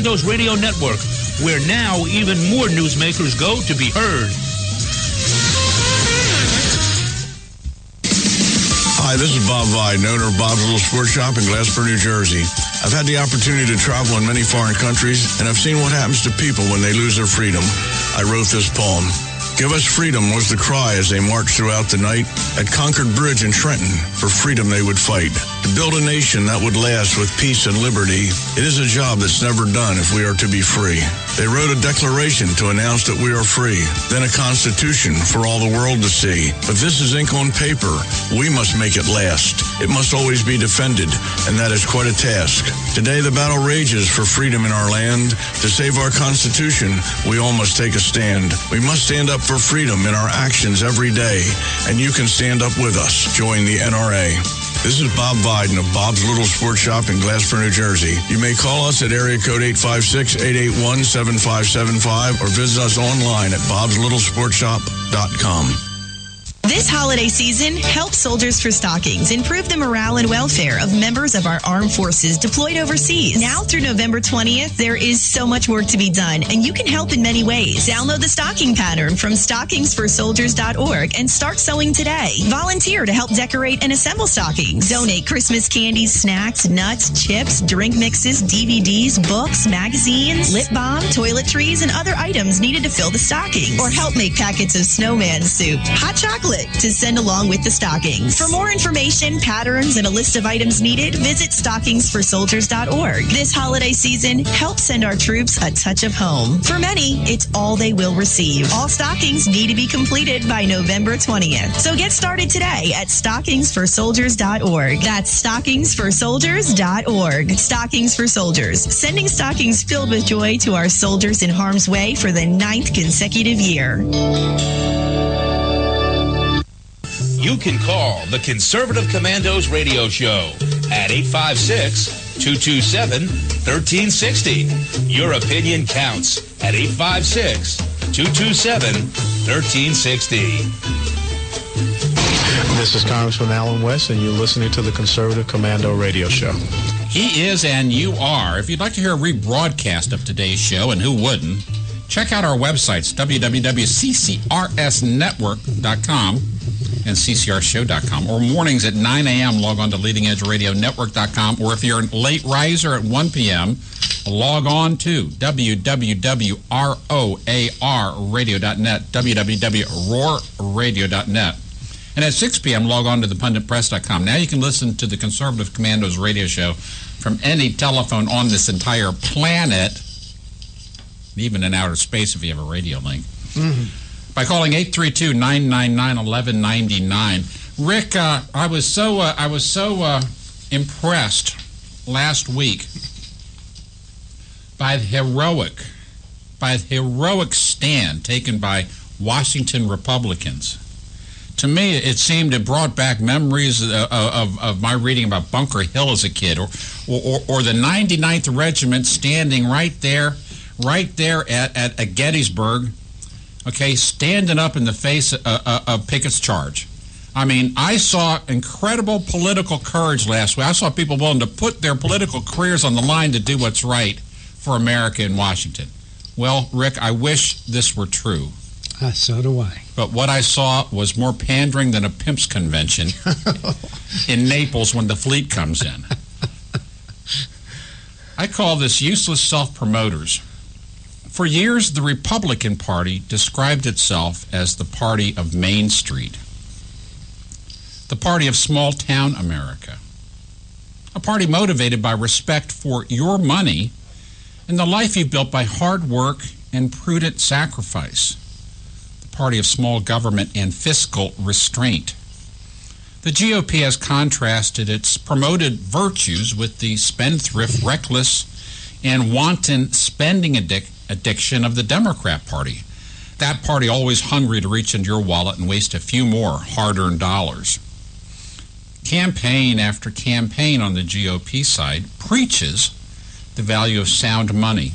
Commandos Radio Network, where now even more newsmakers go to be heard. Hi, this is Bob Vide, owner of Bob's Little Sports Shop in Glasper, New Jersey. I've had the opportunity to travel in many foreign countries, and I've seen what happens to people when they lose their freedom. I wrote this poem. Give us freedom was the cry as they marched throughout the night. At Concord Bridge in Trenton, for freedom they would fight. To build a nation that would last with peace and liberty, it is a job that's never done if we are to be free. They wrote a declaration to announce that we are free, then a constitution for all the world to see. But this is ink on paper. We must make it last. It must always be defended, and that is quite a task. Today the battle rages for freedom in our land. To save our constitution, we all must take a stand. We must stand up for freedom in our actions every day, and you can stand up with us. Join the NRA. This is Bob Biden of Bob's Little Sports Shop in Glasper, New Jersey. You may call us at area code 856-881-7575 or visit us online at bobslittle.sportshop.com. This holiday season, help Soldiers for Stockings improve the morale and welfare of members of our armed forces deployed overseas. Now through November 20th, there is so much work to be done, and you can help in many ways. Download the stocking pattern from stockingsforsoldiers.org and start sewing today. Volunteer to help decorate and assemble stockings. Donate Christmas candies, snacks, nuts, chips, drink mixes, DVDs, books, magazines, lip balm, toiletries, and other items needed to fill the stockings. Or help make packets of snowman soup, hot chocolate, to send along with the stockings. For more information, patterns, and a list of items needed, visit stockingsforsoldiers.org. This holiday season, help send our troops a touch of home. For many, it's all they will receive. All stockings need to be completed by November 20th. So get started today at stockingsforsoldiers.org. That's stockingsforsoldiers.org. Stockings for Soldiers, sending stockings filled with joy to our soldiers in harm's way for the 9th consecutive year. You can call the Conservative Commandos radio show at 856-227-1360. Your opinion counts at 856-227-1360. This is Congressman Alan West, and you're listening to the Conservative Commando radio show. He is, and you are. If you'd like to hear a rebroadcast of today's show, and who wouldn't, check out our websites, www.ccrsnetwork.com and ccrshow.com, or mornings at 9 a.m. log on to leadingedgeradionetwork.com, or if you're a late riser at 1 p.m., log on to www.roarradio.net, www.roarradio.net. And at 6 p.m., log on to thepunditpress.com. Now you can listen to the Conservative Commandos radio show from any telephone on this entire planet, even in outer space if you have a radio link. Mm-hmm. By calling 832-999-1199. Rick, I was so impressed last week by the heroic stand taken by Washington Republicans. To me, it seemed it brought back memories of my reading about Bunker Hill as a kid, or the 99th Regiment standing right there at Gettysburg. Okay, standing up in the face of Pickett's charge. I mean, I saw incredible political courage last week. I saw people willing to put their political careers on the line to do what's right for America in Washington. Well, Rick, I wish this were true. So do I. But what I saw was more pandering than a pimps convention in Naples when the fleet comes in. I call this useless self-promoters. For years, the Republican Party described itself as the party of Main Street, the party of small-town America, a party motivated by respect for your money and the life you've built by hard work and prudent sacrifice, the party of small government and fiscal restraint. The GOP has contrasted its promoted virtues with the spendthrift, reckless, and wanton spending addiction of the Democrat Party. That party always hungry to reach into your wallet and waste a few more hard-earned dollars. Campaign after campaign on the GOP side preaches the value of sound money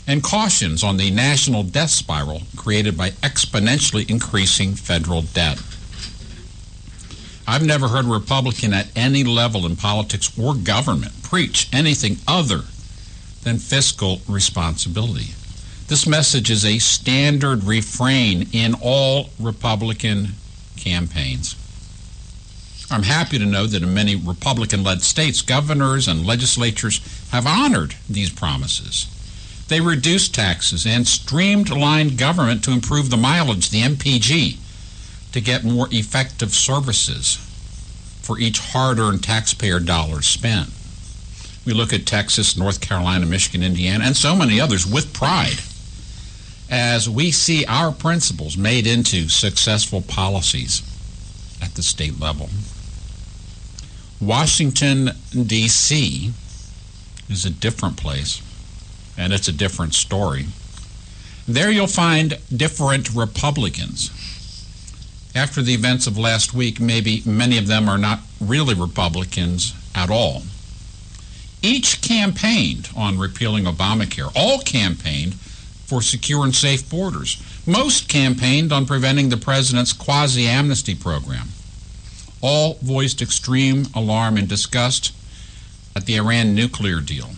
and cautions on the national death spiral created by exponentially increasing federal debt. I've never heard a Republican at any level in politics or government preach anything other than fiscal responsibility. This message is a standard refrain in all Republican campaigns. I'm happy to know that in many Republican-led states, governors and legislatures have honored these promises. They reduced taxes and streamlined government to improve the mileage, the MPG, to get more effective services for each hard-earned taxpayer dollar spent. We look at Texas, North Carolina, Michigan, Indiana, and so many others with pride as we see our principles made into successful policies at the state level. Washington, D.C. is a different place, and it's a different story. There you'll find different Republicans. After the events of last week, maybe many of them are not really Republicans at all. Each campaigned on repealing Obamacare. All campaigned for secure and safe borders. Most campaigned on preventing the president's quasi-amnesty program. All voiced extreme alarm and disgust at the Iran nuclear deal.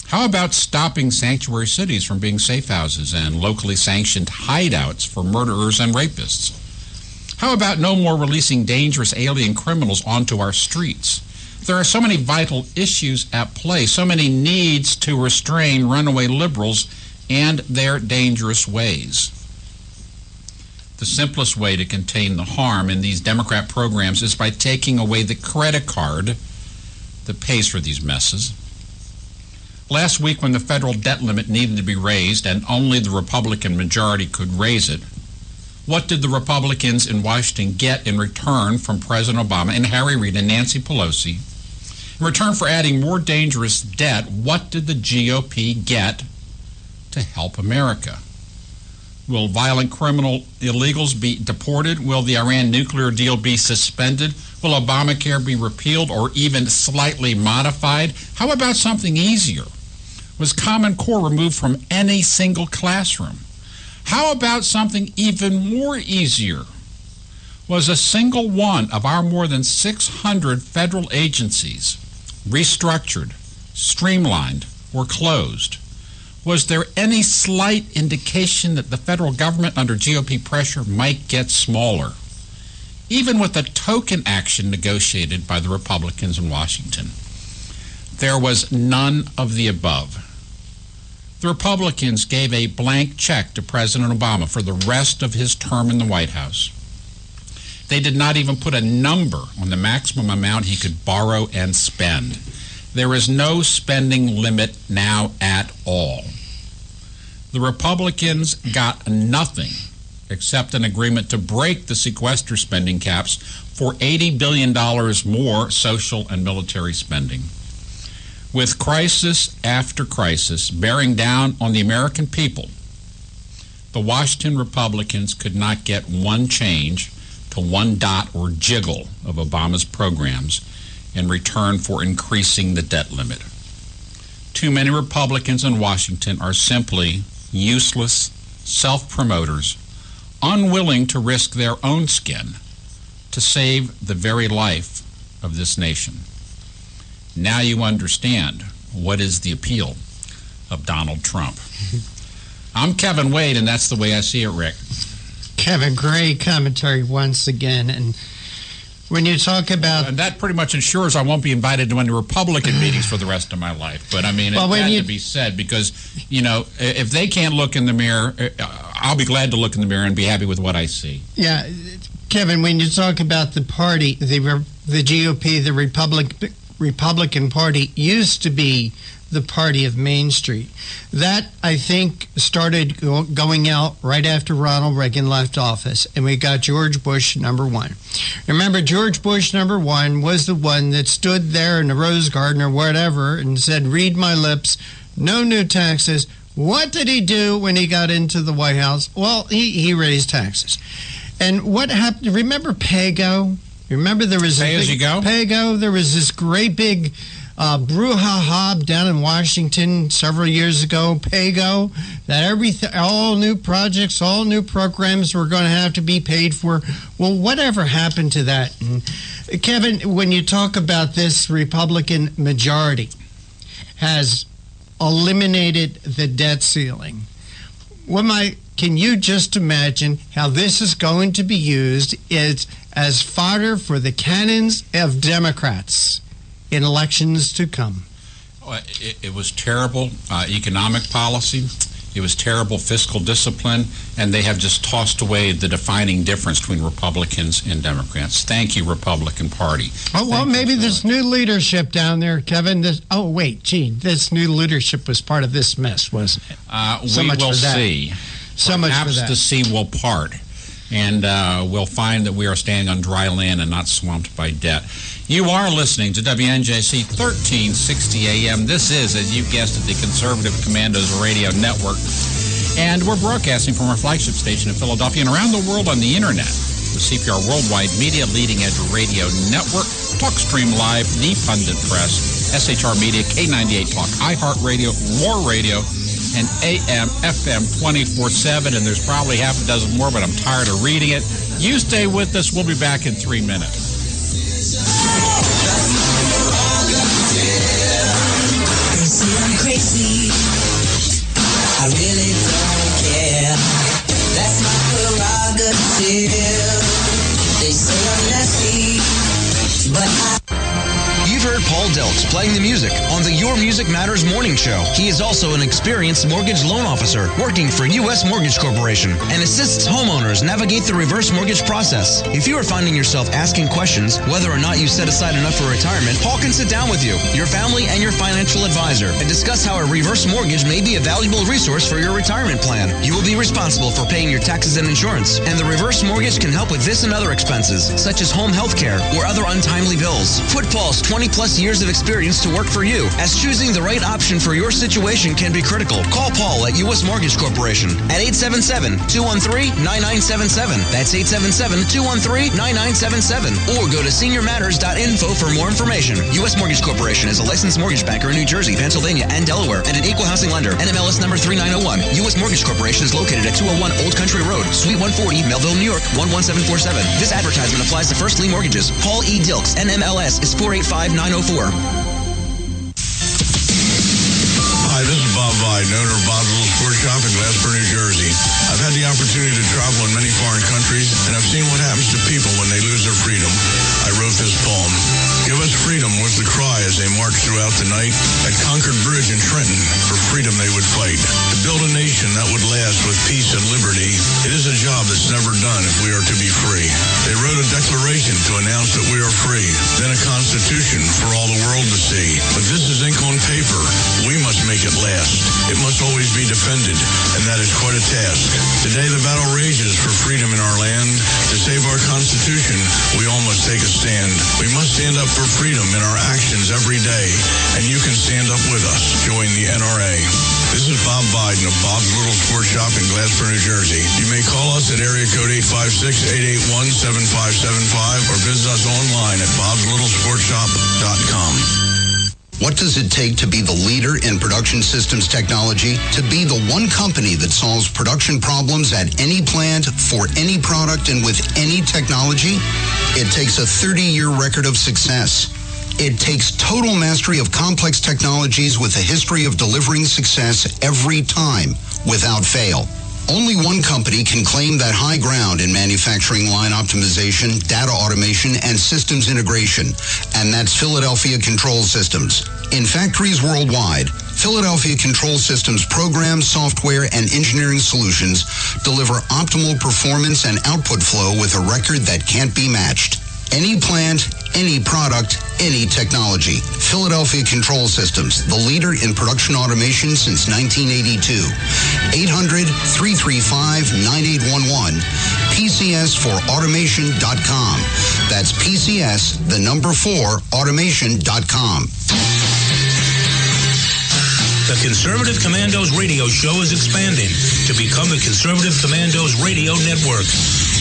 How about stopping sanctuary cities from being safe houses and locally sanctioned hideouts for murderers and rapists? How about no more releasing dangerous alien criminals onto our streets? There are so many vital issues at play, so many needs to restrain runaway liberals and their dangerous ways. The simplest way to contain the harm in these Democrat programs is by taking away the credit card that pays for these messes. Last week, when the federal debt limit needed to be raised and only the Republican majority could raise it, what did the Republicans in Washington get in return from President Obama and Harry Reid and Nancy Pelosi? In return for adding more dangerous debt, what did the GOP get to help America? Will violent criminal illegals be deported? Will the Iran nuclear deal be suspended? Will Obamacare be repealed or even slightly modified? How about something easier? Was Common Core removed from any single classroom? How about something even more easier? Was a single one of our more than 600 federal agencies restructured, streamlined, or closed? Was there any slight indication that the federal government under GOP pressure might get smaller? Even with a token action negotiated by the Republicans in Washington, there was none of the above. The Republicans gave a blank check to President Obama for the rest of his term in the White House. They did not even put a number on the maximum amount he could borrow and spend. There is no spending limit now at all. The Republicans got nothing except an agreement to break the sequester spending caps for $80 billion more social and military spending. With crisis after crisis bearing down on the American people, the Washington Republicans could not get one change to one dot or jiggle of Obama's programs in return for increasing the debt limit. Too many Republicans in Washington are simply useless self-promoters, unwilling to risk their own skin to save the very life of this nation. Now you understand what is the appeal of Donald Trump. I'm Kevin Wade, and that's the way I see it, Rick. Kevin, great commentary once again. And when you talk about... And that pretty much ensures I won't be invited to any Republican meetings for the rest of my life. But, I mean, it had to be said because, you know, if they can't look in the mirror, I'll be glad to look in the mirror and be happy with what I see. Yeah, Kevin, when you talk about the party, the GOP, the Republican Party used to be the party of Main Street. That, I think, started going out right after Ronald Reagan left office, and we got George Bush #1. Remember, George Bush #1 was the one that stood there in the Rose Garden or whatever and said, "Read my lips, no new taxes." What did he do when he got into the White House? Well, he raised taxes. And what happened? Remember Pago? Remember there was Pago. There was this great big brouhaha down in Washington several years ago. Pago, that all new projects, all new programs were going to have to be paid for. Well, whatever happened to that? And Kevin, when you talk about this Republican majority has eliminated the debt ceiling. Can you just imagine how this is going to be used as fodder for the cannons of Democrats in elections to come? It was terrible economic policy. It was terrible fiscal discipline, and they have just tossed away the defining difference between Republicans and Democrats. Thank you, Republican Party. Oh, well, maybe this new leadership down there, Kevin. This new leadership was part of this mess, wasn't it? We will see. So much for that. Perhaps the sea will part, and we'll find that we are standing on dry land and not swamped by debt. You are listening to WNJC 1360 AM. This is, as you guessed it, the Conservative Commandos Radio Network. And we're broadcasting from our flagship station in Philadelphia and around the world on the Internet. The CPR Worldwide Media Leading Edge Radio Network, TalkStream Live, The Pundit Press, SHR Media, K98 Talk, iHeartRadio, More Radio, and AM, FM 24/7. And there's probably half a dozen more, but I'm tired of reading it. You stay with us. We'll be back in 3 minutes. I'm crazy. I really don't care. That's my prerogative. They say I'm nasty, but You've heard Paul Delks playing the music on the Your Music Matters morning show. He is also an experienced mortgage loan officer working for U.S. Mortgage Corporation and assists homeowners navigate the reverse mortgage process. If you are finding yourself asking questions whether or not you set aside enough for retirement, Paul can sit down with you, your family, and your financial advisor and discuss how a reverse mortgage may be a valuable resource for your retirement plan. You will be responsible for paying your taxes and insurance, and the reverse mortgage can help with this and other expenses, such as home health care or other untimely bills. Put Paul's 20-plus years of experience to work for you, as choosing the right option for your situation can be critical. Call Paul at U.S. Mortgage Corporation at 877-213-9977. That's 877-213-9977. Or go to seniormatters.info for more information. U.S. Mortgage Corporation is a licensed mortgage banker in New Jersey, Pennsylvania, and Delaware, and an equal housing lender. NMLS number 3901. U.S. Mortgage Corporation is located at 201 Old Country Road, Suite 140, Melville, New York, 11747. This advertisement applies to first lien mortgages. Paul E. Dilks, NMLS is 485904. Hi, this is Bob Viden, owner of Bob's Little Sports Shop in Glasper, New Jersey. I've had the opportunity to travel in many foreign countries, and I've seen what happens to people when they lose their freedom. I wrote this poem. Give us freedom was the cry as they marched throughout the night. At Concord Bridge in Trenton, for freedom they would fight. To build a nation that would last with peace and liberty, it is a job that's never done if we are to be free. They wrote a declaration to announce that we are free, then a constitution for all the world to see. But this is ink on paper. We must make it last. It must always be defended, and that is quite a task. Today the battle rages for freedom in our land. To save our Constitution, we all must take a stand. We must stand up for freedom in our actions every day, and you can stand up with us. Join the NRA. This is Bob Viden of Bob's Little Sports Shop in Glasper, New Jersey. You may call us at area code 856-881-7575 or visit us online at bobslittle.sportshop.com. What does it take to be the leader in production systems technology? To be the one company that solves production problems at any plant, for any product, and with any technology? It takes a 30-year record of success. It takes total mastery of complex technologies with a history of delivering success every time, without fail. Only one company can claim that high ground in manufacturing line optimization, data automation, and systems integration, and that's Philadelphia Control Systems. In factories worldwide, Philadelphia Control Systems programs, software, and engineering solutions deliver optimal performance and output flow with a record that can't be matched. Any plant, any product, any technology. Philadelphia Control Systems, the leader in production automation since 1982. 800-335-9811. PCS4automation.com. That's PCS, the number 4, automation.com. The Conservative Commandos radio show is expanding to become the Conservative Commandos Radio Network.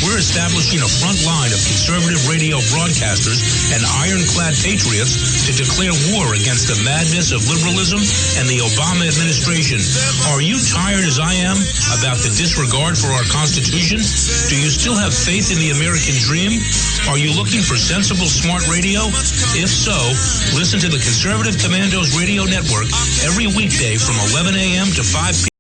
We're establishing a front line of conservative radio broadcasters and ironclad patriots to declare war against the madness of liberalism and the Obama administration. Are you tired, as I am, about the disregard for our Constitution? Do you still have faith in the American dream? Are you looking for sensible, smart radio? If so, listen to the Conservative Commandos Radio Network every weekday from 11 a.m. to 5 p.m.